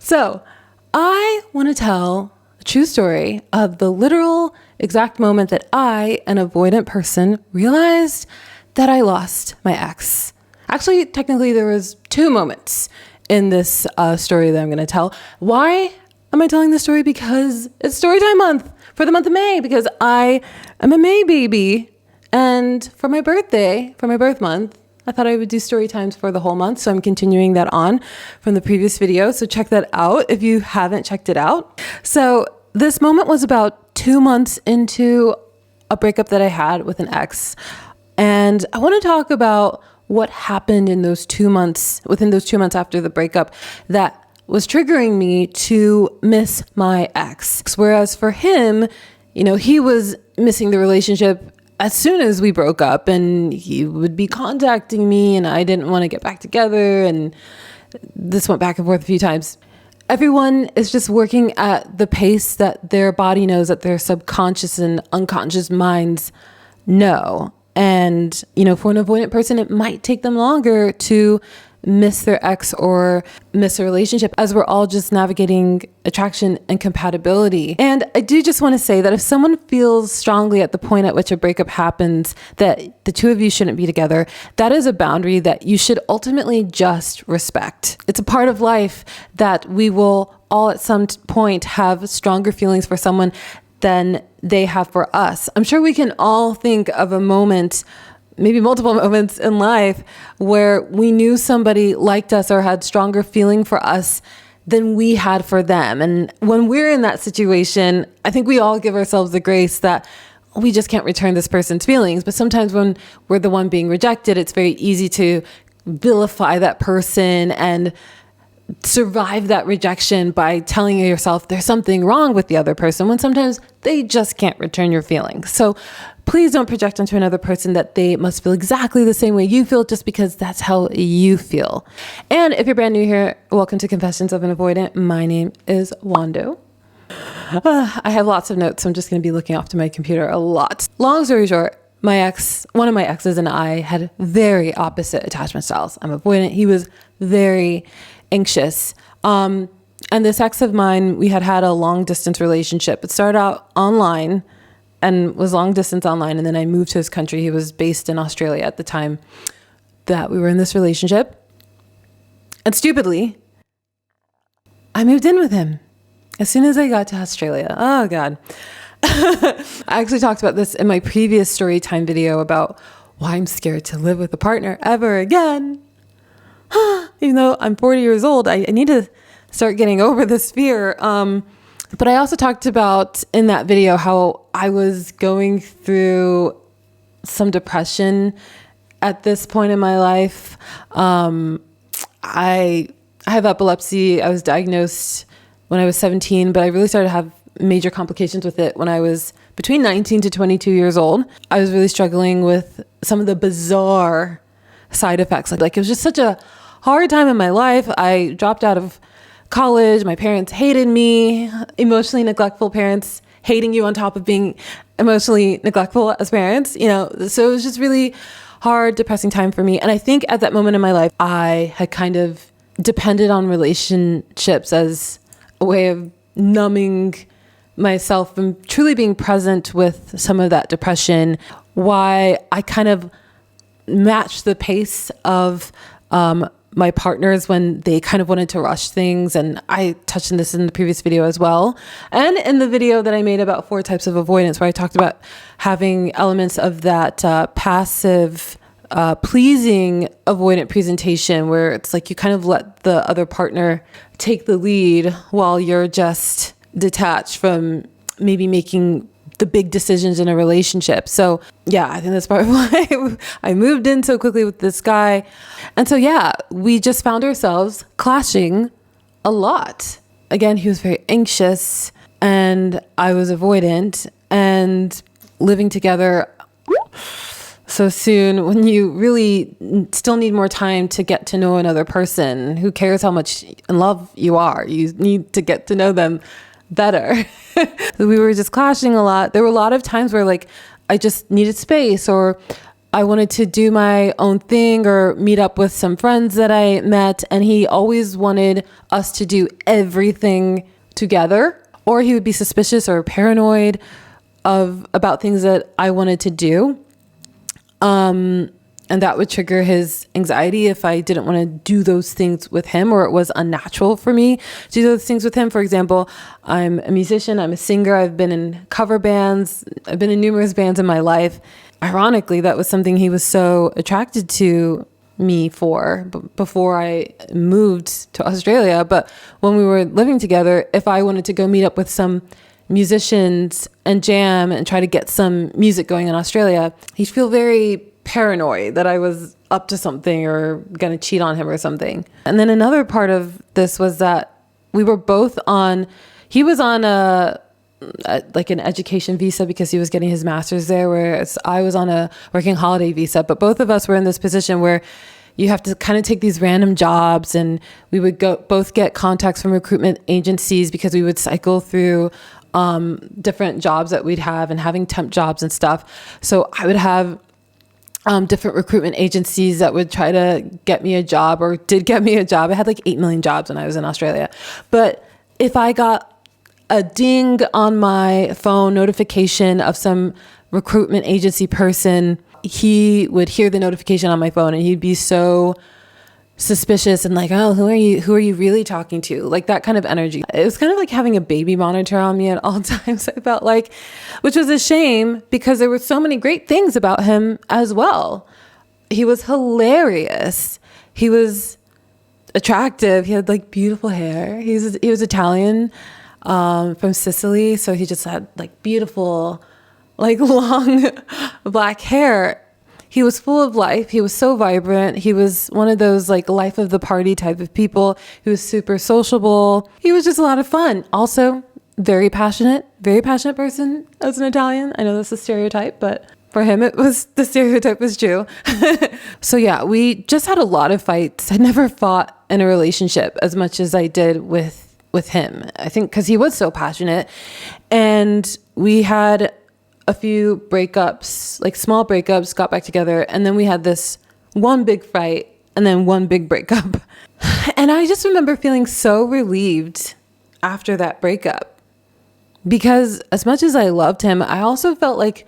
So I want to tell a true story of the literal exact moment that I, an avoidant person, realized that I lost my ex. Actually, technically, there was 2 moments in this story that I'm going to tell. Why am I telling this story? Because it's Storytime month for the month of May, because I am a May baby. And for my birthday, for my birth month, I thought I would do story times for the whole month. So I'm continuing that on from the previous video. So check that out if you haven't checked it out. So this moment was about 2 months into a breakup that I had with an ex. And I want to talk about what happened in those 2 months, within those 2 months after the breakup, that was triggering me to miss my ex. Whereas for him, he was missing the relationship as soon as we broke up, and he would be contacting me and I didn't want to get back together. And this went back and forth a few times. Everyone is just working at the pace that their body knows, that their subconscious and unconscious minds know. And, for an avoidant person, it might take them longer to miss their ex or miss a relationship, as we're all just navigating attraction and compatibility. And I do just want to say that if someone feels strongly at the point at which a breakup happens that the two of you shouldn't be together, that is a boundary that you should ultimately just respect. It's a part of life that we will all at some point have stronger feelings for someone than they have for us. I'm sure we can all think of a moment, maybe multiple moments in life, where we knew somebody liked us or had stronger feeling for us than we had for them. And when we're in that situation, I think we all give ourselves the grace that we just can't return this person's feelings. But sometimes when we're the one being rejected, it's very easy to vilify that person and survive that rejection by telling yourself there's something wrong with the other person, when sometimes they just can't return your feelings. So please don't project onto another person that they must feel exactly the same way you feel just because that's how you feel. And if you're brand new here, welcome to Confessions of an Avoidant. My name is Wando. I have lots of notes, so I'm just going to be looking off to my computer a lot. Long story short, one of my exes and I had very opposite attachment styles. I'm avoidant. He was very anxious. And this ex of mine, we had a long distance relationship. It started out online and was long distance online. And then I moved to his country. He was based in Australia at the time that we were in this relationship. And stupidly, I moved in with him as soon as I got to Australia. Oh God. I actually talked about this in my previous story time video about why I'm scared to live with a partner ever again. Even though I'm 40 years old, I need to start getting over this fear. But I also talked about in that video how I was going through some depression at this point in my life. I have epilepsy. I was diagnosed when I was 17, but I really started to have major complications with it when I was between 19 to 22 years old. I was really struggling with some of the bizarre side effects. Like it was just such a hard time in my life. I dropped out of college. My parents hated me. Emotionally neglectful parents hating you on top of being emotionally neglectful as parents, so it was just really hard, depressing time for me. And I think at that moment in my life, I had kind of depended on relationships as a way of numbing myself and truly being present with some of that depression. Why I kind of matched the pace of my partners when they kind of wanted to rush things. And I touched on this in the previous video as well. And in the video that I made about 4 types of avoidance, where I talked about having elements of that passive, pleasing avoidant presentation, where it's like you kind of let the other partner take the lead while you're just detached from maybe making the big decisions in a relationship. So yeah, I think that's part of why I moved in so quickly with this guy. And so yeah, we just found ourselves clashing a lot. Again, he was very anxious and I was avoidant, and living together so soon when you really still need more time to get to know another person. Who cares how much in love you are? You need to get to know them better. We were just clashing a lot. There were a lot of times where I just needed space, or I wanted to do my own thing or meet up with some friends that I met. And he always wanted us to do everything together, or he would be suspicious or paranoid about things that I wanted to do. And that would trigger his anxiety if I didn't want to do those things with him, or it was unnatural for me to do those things with him. For example, I'm a musician, I'm a singer, I've been in cover bands, I've been in numerous bands in my life. Ironically, that was something he was so attracted to me for before I moved to Australia. But when we were living together, if I wanted to go meet up with some musicians and jam and try to get some music going in Australia, he'd feel very paranoid that I was up to something or going to cheat on him or something. And then another part of this was that we were both he was on like an education visa because he was getting his master's there, whereas I was on a working holiday visa. But both of us were in this position where you have to kind of take these random jobs, and we would both get contacts from recruitment agencies because we would cycle through different jobs that we'd have and having temp jobs and stuff. So I would have different recruitment agencies that would try to get me a job or did get me a job. I had like 8 million jobs when I was in Australia. But if I got a ding on my phone notification of some recruitment agency person, he would hear the notification on my phone and he'd be so suspicious and like, oh, who are you really talking to? Like that kind of energy. It was kind of like having a baby monitor on me at all times, I felt like, which was a shame because there were so many great things about him as well. He was hilarious. He was attractive. He had like beautiful hair. He was Italian, from Sicily. So he just had like beautiful, like long black hair. He was full of life. He was so vibrant. He was one of those like life of the party type of people. He was super sociable. He was just a lot of fun. Also very passionate person as an Italian. I know that's a stereotype, but for him, the stereotype was true. So yeah, we just had a lot of fights. I never fought in a relationship as much as I did with him. I think because he was so passionate, and we had a few breakups, like small breakups, got back together. And then we had this one big fight and then one big breakup. And I just remember feeling so relieved after that breakup, because as much as I loved him, I also felt like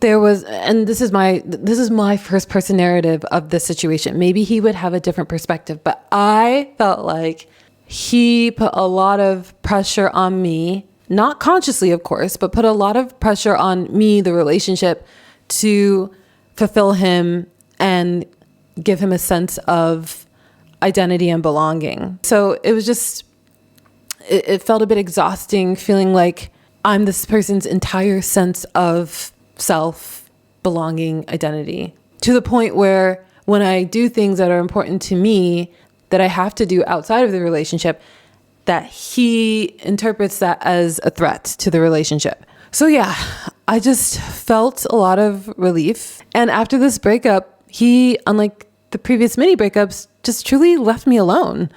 there was, and this is my first person narrative of this situation. Maybe he would have a different perspective, but I felt like he put a lot of pressure on me, not consciously, of course, but put a lot of pressure on me, the relationship, to fulfill him and give him a sense of identity and belonging. So it was just, it felt a bit exhausting, feeling like I'm this person's entire sense of self, belonging, identity, to the point where when I do things that are important to me that I have to do outside of the relationship, that he interprets that as a threat to the relationship. So yeah, I just felt a lot of relief. And after this breakup, he, unlike the previous mini breakups, just truly left me alone.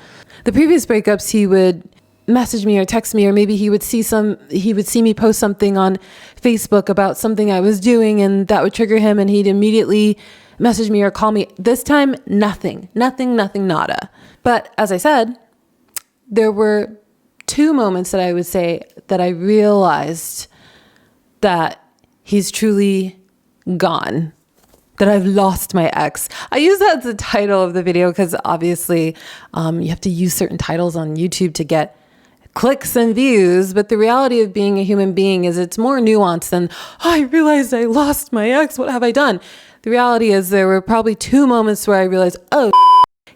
The previous breakups, he would message me or text me, or maybe he would see me post something on Facebook about something I was doing, and that would trigger him, and he'd immediately message me or call me. This time, nothing, nada. But as I said, there were 2 moments that I would say that I realized that he's truly gone, that I've lost my ex. I use that as the title of the video because obviously you have to use certain titles on YouTube to get clicks and views. But the reality of being a human being is it's more nuanced than, oh, I realized I lost my ex. What have I done? The reality is there were probably 2 moments where I realized, oh,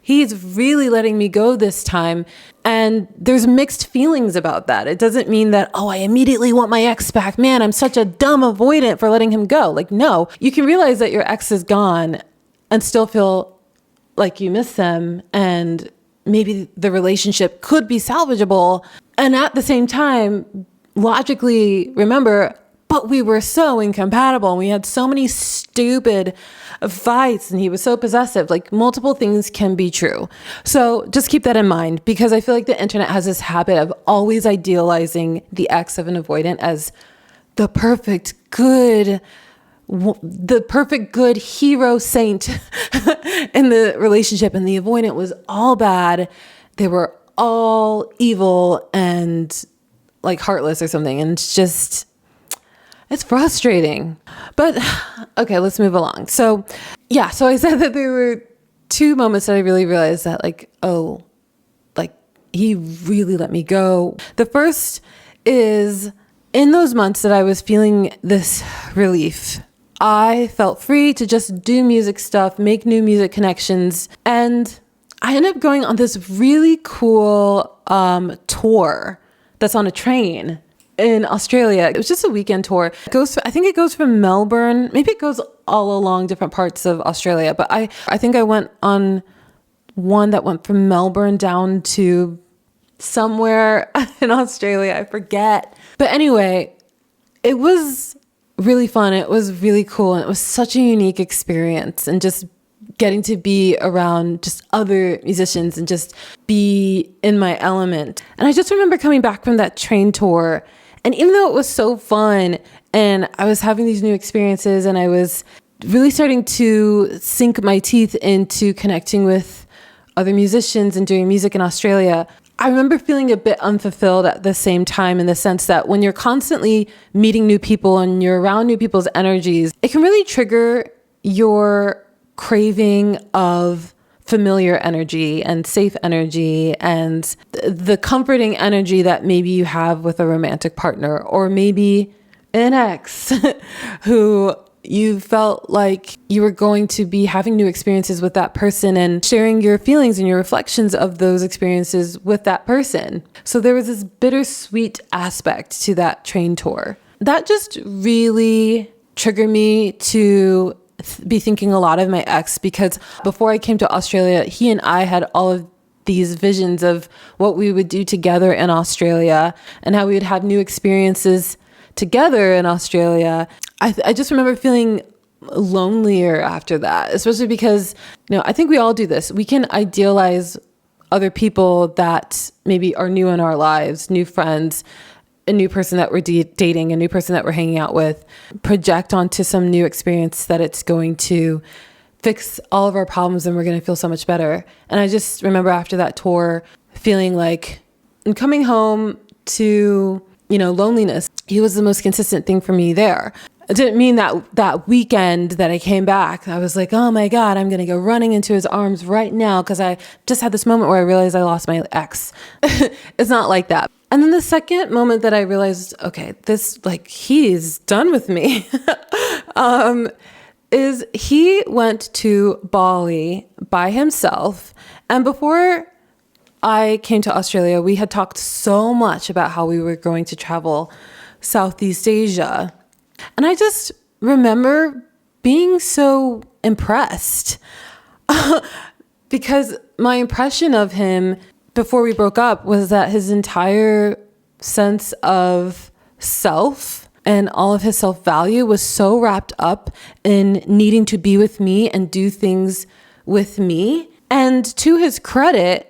he's really letting me go this time. And there's mixed feelings about that. It doesn't mean that, oh, I immediately want my ex back. Man, I'm such a dumb avoidant for letting him go. Like, no, you can realize that your ex is gone and still feel like you miss them. And maybe the relationship could be salvageable. And at the same time, logically remember, but we were so incompatible and we had so many stupid fights and he was so possessive. Like, multiple things can be true. So just keep that in mind, because I feel like the internet has this habit of always idealizing the ex of an avoidant as the perfect, good, the perfect good hero saint in the relationship, and the avoidant was all bad. They were all evil and like heartless or something. And it's frustrating. But okay, let's move along. So I said that there were two moments that I really realized that like, oh, like he really let me go. The first is in those months that I was feeling this relief, I felt free to just do music stuff, make new music connections. And I ended up going on this really cool tour that's on a train in Australia. It was just a weekend tour. I think it goes from Melbourne. Maybe it goes all along different parts of Australia. But I think I went on one that went from Melbourne down to somewhere in Australia. I forget. But anyway, it was really fun. It was really cool. And it was such a unique experience. And just getting to be around just other musicians and just be in my element. And I just remember coming back from that train tour. And even though it was so fun and I was having these new experiences and I was really starting to sink my teeth into connecting with other musicians and doing music in Australia, I remember feeling a bit unfulfilled at the same time, in the sense that when you're constantly meeting new people and you're around new people's energies, it can really trigger your craving of familiar energy and safe energy and the comforting energy that maybe you have with a romantic partner, or maybe an ex who you felt like you were going to be having new experiences with that person and sharing your feelings and your reflections of those experiences with that person. So there was this bittersweet aspect to that train tour that just really triggered me to be thinking a lot of my ex, because before I came to Australia, he and I had all of these visions of what we would do together in Australia and how we would have new experiences together in Australia. I just remember feeling lonelier after that, especially because, I think we all do this. We can idealize other people that maybe are new in our lives, new friends, a new person that we're dating, a new person that we're hanging out with, project onto some new experience that it's going to fix all of our problems and we're going to feel so much better. And I just remember after that tour feeling like I'm coming home to, loneliness. He was the most consistent thing for me there. It didn't mean that weekend that I came back, I was like, oh my God, I'm going to go running into his arms right now because I just had this moment where I realized I lost my ex. It's not like that. And then the second moment that I realized, okay, he's done with me, is he went to Bali by himself. And before I came to Australia, we had talked so much about how we were going to travel Southeast Asia. And I just remember being so impressed because my impression of him before we broke up was that his entire sense of self and all of his self-value was so wrapped up in needing to be with me and do things with me. And to his credit,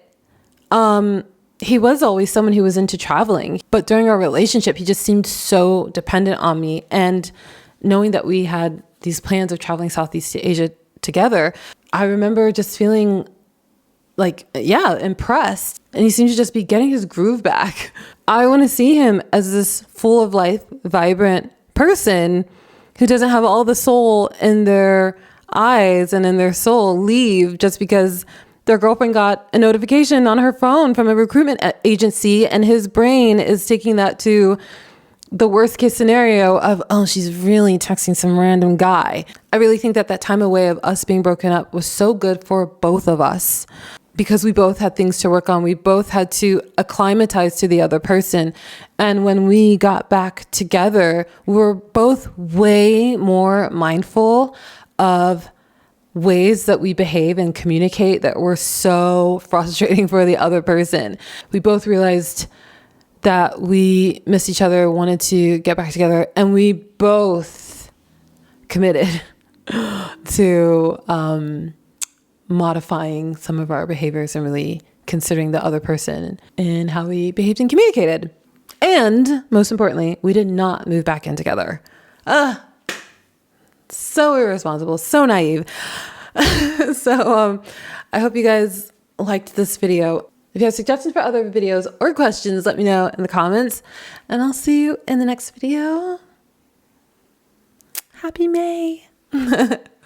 he was always someone who was into traveling, but during our relationship, he just seemed so dependent on me. And knowing that we had these plans of traveling Southeast Asia together, I remember just feeling impressed. And he seemed to just be getting his groove back. I want to see him as this full of life, vibrant person who doesn't have all the soul in their eyes and in their soul leave just because their girlfriend got a notification on her phone from a recruitment agency, and his brain is taking that to the worst case scenario of, oh, she's really texting some random guy. I really think that time away of us being broken up was so good for both of us because we both had things to work on. We both had to acclimatize to the other person. And when we got back together, we were both way more mindful of ways that we behave and communicate that were so frustrating for the other person. We both realized that we missed each other, wanted to get back together, and we both committed to modifying some of our behaviors and really considering the other person in how we behaved and communicated. And most importantly, we did not move back in together. So irresponsible, so naive. So I hope you guys liked this video. If you have suggestions for other videos or questions, let me know in the comments, and I'll see you in the next video. Happy May.